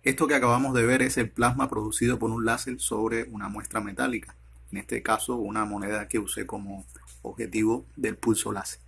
Esto que acabamos de ver es el plasma producido por un láser sobre una muestra metálica, en este caso una moneda que usé como objetivo del pulso láser.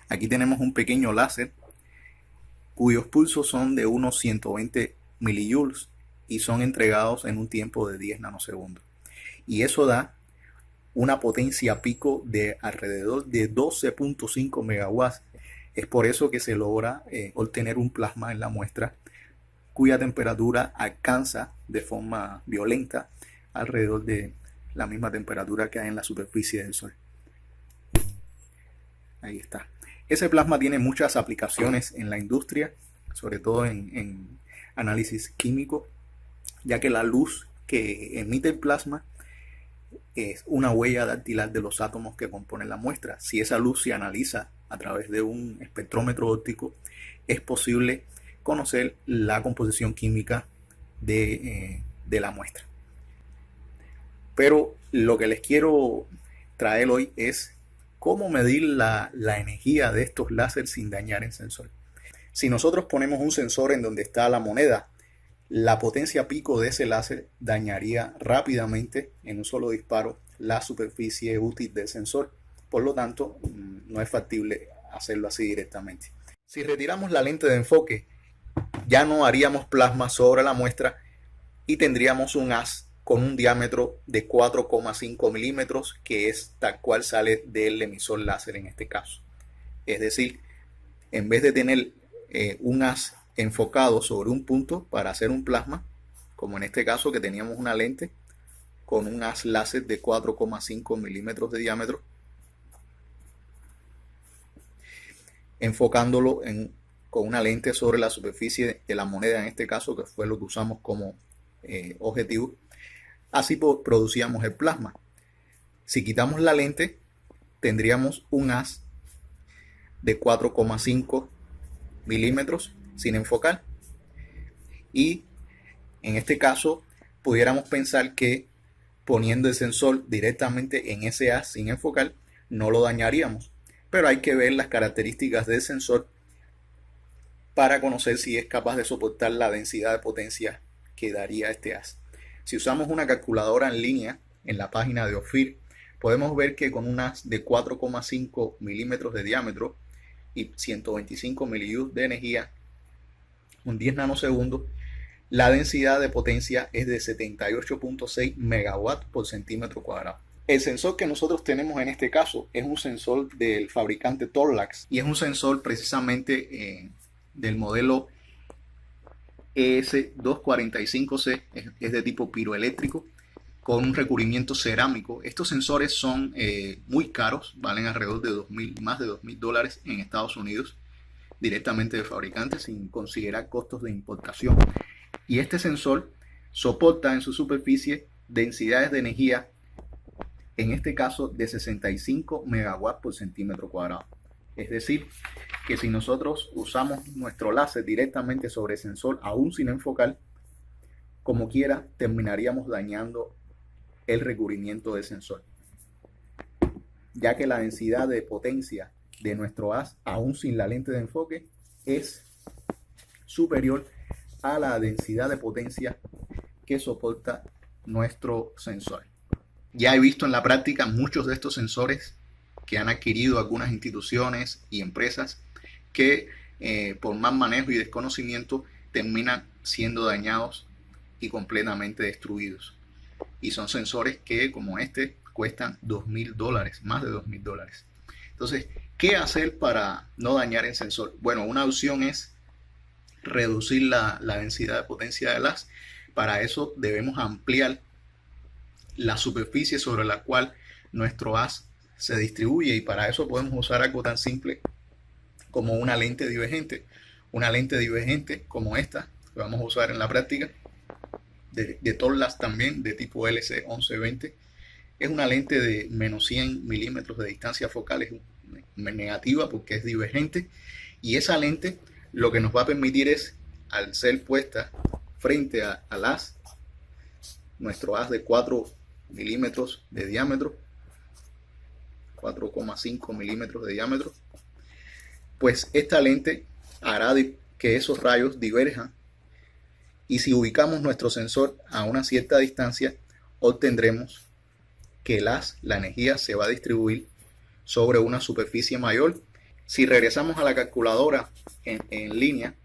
Aquí tenemos un pequeño láser cuyos pulsos son de unos 120 millijoules y son entregados en un tiempo de 10 nanosegundos. Y eso da una potencia pico de alrededor de 12.5 megawatts. Es por eso que se logra obtener un plasma en la muestra cuya temperatura alcanza de forma violenta alrededor de la misma temperatura que hay en la superficie del Sol. Ahí está. Ese plasma tiene muchas aplicaciones en la industria, sobre todo en análisis químico, ya que la luz que emite el plasma es una huella dactilar de los átomos que componen la muestra. Si esa luz se analiza a través de un espectrómetro óptico, es posible conocer la composición química de la muestra. Pero lo que les quiero traer hoy es cómo medir la energía de estos láseres sin dañar el sensor. Si nosotros ponemos un sensor en donde está la moneda, la potencia pico de ese láser dañaría rápidamente en un solo disparo la superficie útil del sensor. Por lo tanto, no es factible hacerlo así directamente. Si retiramos la lente de enfoque, ya no haríamos plasma sobre la muestra y tendríamos un haz con un diámetro de 4,5 milímetros, que es tal cual sale del emisor láser en este caso. Es decir, en vez de tener un haz enfocado sobre un punto para hacer un plasma, como en este caso que teníamos una lente con un haz láser de 4,5 milímetros de diámetro, enfocándolo con una lente sobre la superficie de la moneda, en este caso, que fue lo que usamos como objetivo, así producíamos el plasma. Si quitamos la lente, tendríamos un haz de 4,5 milímetros sin enfocar, y en este caso pudiéramos pensar que poniendo el sensor directamente en ese haz sin enfocar no lo dañaríamos, pero hay que ver las características del sensor para conocer si es capaz de soportar la densidad de potencia que daría este haz. Si usamos una calculadora en línea en la página de OFIR, podemos ver que con un haz de 4,5 milímetros de diámetro y 125 millijoules de energía, un 10 nanosegundos, la densidad de potencia es de 78.6 megawatts por centímetro cuadrado. El sensor que nosotros tenemos en este caso es un sensor del fabricante Torlax y es un sensor precisamente del modelo ES245C, es de tipo piroeléctrico con un recubrimiento cerámico. Estos sensores son muy caros, valen alrededor de más de $2,000 en Estados Unidos, directamente de fabricante, sin considerar costos de importación. Y este sensor soporta en su superficie densidades de energía, en este caso de 65 megawatts por centímetro cuadrado. Es decir, que si nosotros usamos nuestro láser directamente sobre el sensor, aún sin enfocar, como quiera, terminaríamos dañando el recubrimiento del sensor, ya que la densidad de potencia de nuestro haz, aún sin la lente de enfoque, es superior a la densidad de potencia que soporta nuestro sensor. Ya he visto en la práctica muchos de estos sensores que han adquirido algunas instituciones y empresas que por mal manejo y desconocimiento terminan siendo dañados y completamente destruidos. Y son sensores que, como este, cuestan $2,000, más de $2,000. Entonces, ¿qué hacer para no dañar el sensor? Bueno, una opción es reducir la densidad de potencia del haz. Para eso debemos ampliar la superficie sobre la cual nuestro haz se distribuye, y para eso podemos usar algo tan simple como una lente divergente. Una lente divergente como esta que vamos a usar en la práctica de Torlax, también de tipo LC1120, es una lente de menos 100 milímetros de distancia focal, es negativa porque es divergente, y esa lente lo que nos va a permitir es, al ser puesta frente al haz, nuestro haz de 4 milímetros de diámetro, 4,5 milímetros de diámetro, pues esta lente hará que esos rayos diverjan Y si ubicamos nuestro sensor a una cierta distancia, obtendremos que la energía se va a distribuir sobre una superficie mayor. Si regresamos a la calculadora en línea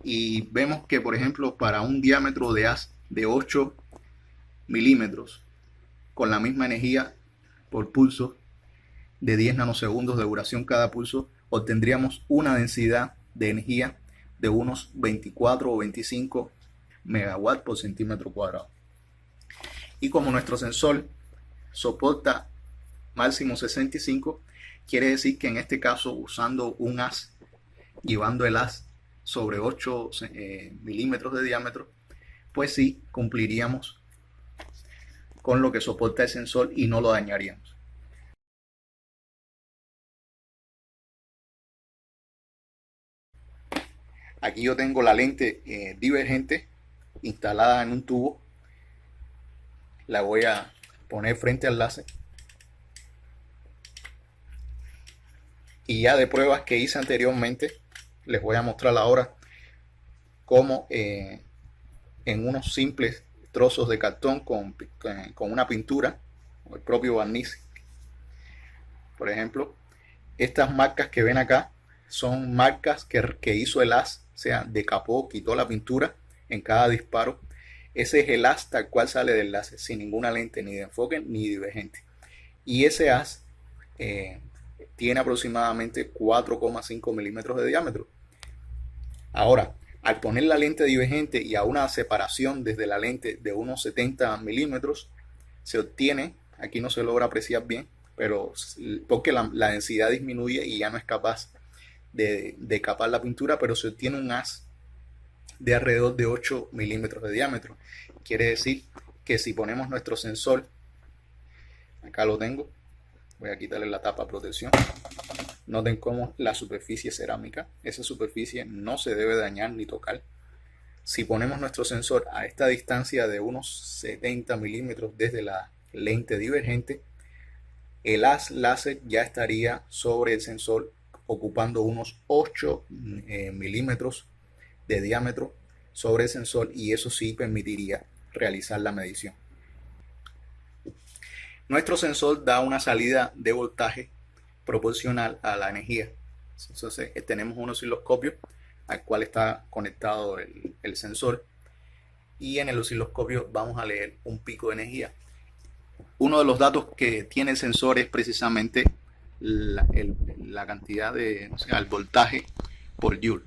y vemos que, por ejemplo, para un diámetro de haz de 8 milímetros con la misma energía por pulso de 10 nanosegundos de duración cada pulso, obtendríamos una densidad de energía de unos 24 o 25 megawatts por centímetro cuadrado. Y como nuestro sensor soporta máximo 65, quiere decir que en este caso, usando un haz, llevando el haz sobre 8 milímetros de diámetro, pues sí cumpliríamos con lo que soporta el sensor y no lo dañaríamos. Aquí yo tengo la lente divergente instalada en un tubo. La voy a poner frente al láser. Y ya de pruebas que hice anteriormente, les voy a mostrar ahora cómo en unos simples trozos de cartón con una pintura o el propio barniz. Por ejemplo, estas marcas que ven acá son marcas que hizo el haz, o sea, decapó, quitó la pintura en cada disparo. Ese es el haz tal cual sale del láser, sin ninguna lente ni de enfoque ni divergente. Y ese haz tiene aproximadamente 4,5 milímetros de diámetro. Ahora, al poner la lente divergente y a una separación desde la lente de unos 70 milímetros, se obtiene, aquí no se logra apreciar bien, pero porque la densidad disminuye y ya no es capaz de capar la pintura, pero se obtiene un haz de alrededor de 8 milímetros de diámetro. Quiere decir que si ponemos nuestro sensor, acá lo tengo, voy a quitarle la tapa de protección. Noten cómo la superficie cerámica, esa superficie no se debe dañar ni tocar. Si ponemos nuestro sensor a esta distancia de unos 70 milímetros desde la lente divergente, el haz láser ya estaría sobre el sensor ocupando unos 8 milímetros de diámetro sobre el sensor, y eso sí permitiría realizar la medición. Nuestro sensor da una salida de voltaje proporcional a la energía. Entonces tenemos un osciloscopio al cual está conectado el sensor, y en el osciloscopio vamos a leer un pico de energía. Uno de los datos que tiene el sensor es precisamente la cantidad de, o sea, el voltaje por joule.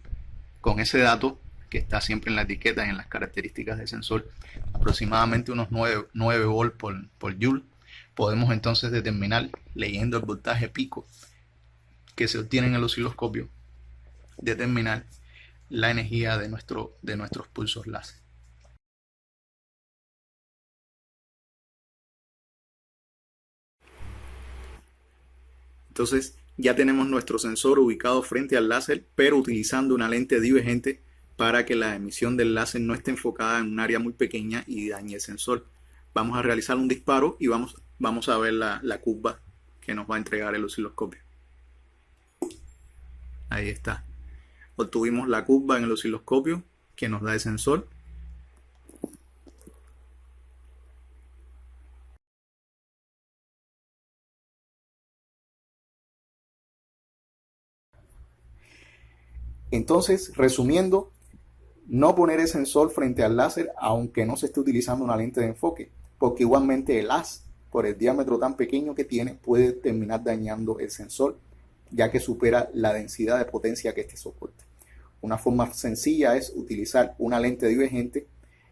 Con ese dato, que está siempre en la etiqueta y en las características del sensor, aproximadamente unos 9 volts por joule, podemos entonces determinar, leyendo el voltaje pico que se obtiene en el osciloscopio, determinar la energía de nuestros pulsos láser. Entonces ya tenemos nuestro sensor ubicado frente al láser, pero utilizando una lente divergente para que la emisión del láser no esté enfocada en un área muy pequeña y dañe el sensor. Vamos a realizar un disparo y vamos a ver la curva que nos va a entregar el osciloscopio. Ahí está. Obtuvimos la curva en el osciloscopio que nos da el sensor. Entonces, resumiendo, no poner el sensor frente al láser aunque no se esté utilizando una lente de enfoque, porque igualmente el haz, por el diámetro tan pequeño que tiene, puede terminar dañando el sensor, ya que supera la densidad de potencia que este soporta. Una forma sencilla es utilizar una lente divergente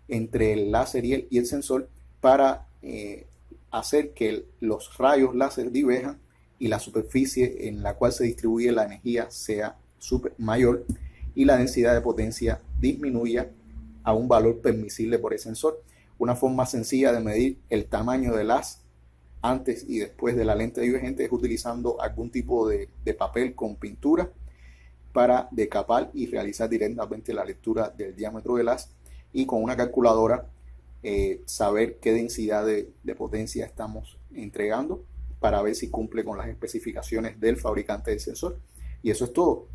entre el láser y el sensor para hacer que los rayos láser diverjan y la superficie en la cual se distribuye la energía sea mayor y la densidad de potencia disminuya a un valor permisible por el sensor. Una forma sencilla de medir el tamaño del haz antes y después de la lente divergente es utilizando algún tipo de papel con pintura para decapar y realizar directamente la lectura del diámetro del haz, y con una calculadora saber qué densidad de potencia estamos entregando para ver si cumple con las especificaciones del fabricante del sensor. Y eso es todo.